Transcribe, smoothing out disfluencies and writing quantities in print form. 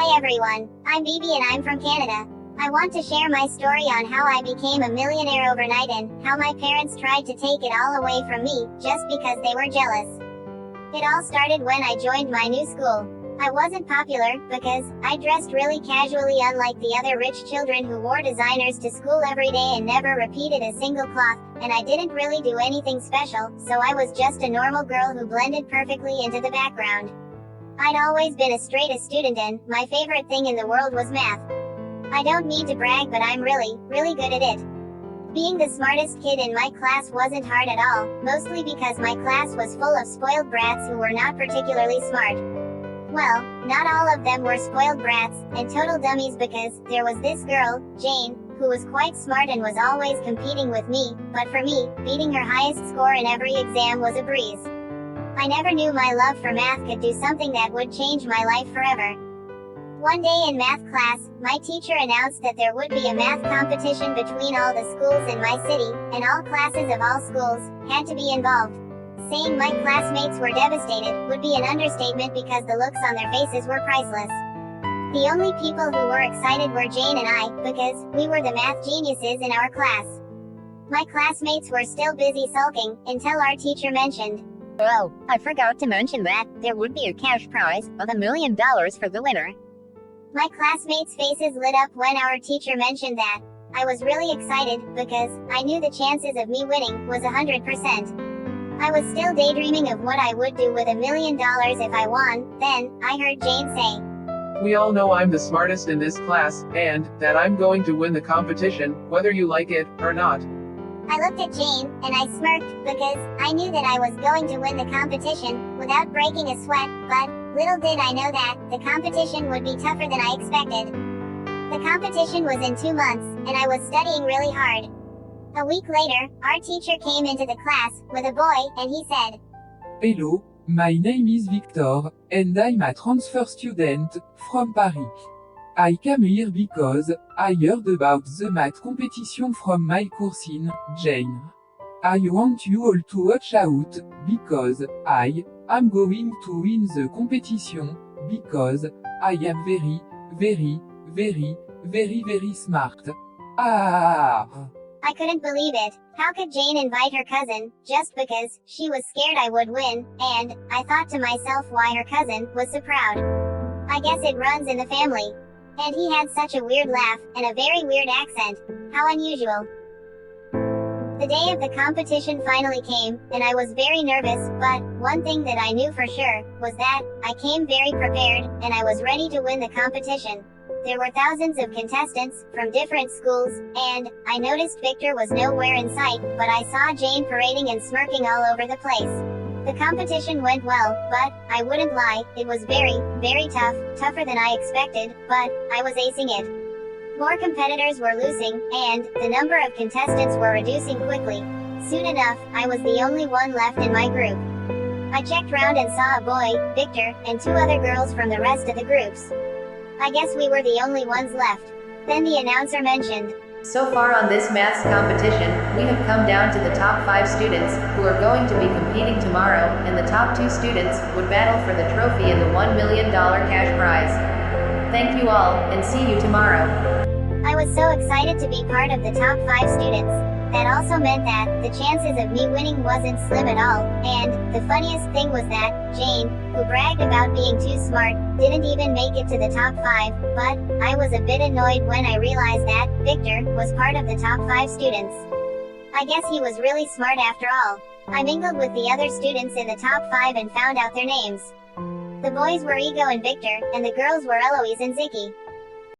Hi everyone, I'm Bibi and I'm from Canada. I want to share my story on how I became a millionaire overnight and how my parents tried to take it all away from me, just because they were jealous. It all started when I joined my new school. I wasn't popular, because I dressed really casually unlike the other rich children who wore designers to school every day and never repeated a single cloth, and I didn't really do anything special, so I was just a normal girl who blended perfectly into the background. I'd always been a straight-A student and my favorite thing in the world was math. I don't mean to brag, but I'm really good at it. Being the smartest kid in my class wasn't hard at all, mostly because my class was full of spoiled brats who were not particularly smart. Well, not all of them were spoiled brats, and total dummies, because there was this girl, Jane, who was quite smart and was always competing with me, but for me, beating her highest score in every exam was a breeze. I never knew my love for math could do something that would change my life forever. One day in math class, my teacher announced that there would be a math competition between all the schools in my city, and all classes of all schools had to be involved. Saying my classmates were devastated would be an understatement because the looks on their faces were priceless. The only people who were excited were Jane and I, because we were the math geniuses in our class. My classmates were still busy sulking, until our teacher mentioned, "Oh, I forgot to mention that there would be a cash prize of $1 million for the winner." My classmates' faces lit up when our teacher mentioned that. I was really excited, because I knew the chances of me winning was 100%. I was still daydreaming of what I would do with $1 million if I won. Then, I heard Jane say, "We all know I'm the smartest in this class, and that I'm going to win the competition, whether you like it or not." I looked at Jane, and I smirked, because I knew that I was going to win the competition, without breaking a sweat, but little did I know that the competition would be tougher than I expected. The competition was in 2 months, and I was studying really hard. A week later, our teacher came into the class, with a boy, and he said, "Hello, my name is Victor, and I'm a transfer student from Paris. I came here because I heard about the math competition from my cousin, Jane. I want you all to watch out, because I am going to win the competition, because I am very smart. Ah!" I couldn't believe it. How could Jane invite her cousin, just because she was scared I would win, and I thought to myself why her cousin was so proud. I guess it runs in the family. And he had such a weird laugh, and a very weird accent. How unusual. The day of the competition finally came, and I was very nervous, but one thing that I knew for sure was that I came very prepared, and I was ready to win the competition. There were thousands of contestants from different schools, and I noticed Victor was nowhere in sight, but I saw Jane parading and smirking all over the place. The competition went well, but I wouldn't lie, it was very tough, tougher than I expected, but I was acing it. More competitors were losing, and the number of contestants were reducing quickly. Soon enough, I was the only one left in my group. I checked round and saw a boy, Victor, and 2 other girls from the rest of the groups. I guess we were the only ones left. Then the announcer mentioned, "So far on this maths competition, we have come down to the top 5 students, who are going to be competing tomorrow, and the top 2 students would battle for the trophy and the $1 million cash prize. Thank you all, and see you tomorrow." I was so excited to be part of the top 5 students. That also meant that the chances of me winning wasn't slim at all, and the funniest thing was that Jane, who bragged about being too smart, didn't even make it to the top 5, but I was a bit annoyed when I realized that Victor was part of the top 5 students. I guess he was really smart after all. I mingled with the other students in the top 5 and found out their names. The boys were Ego and Victor, and the girls were Eloise and Ziki.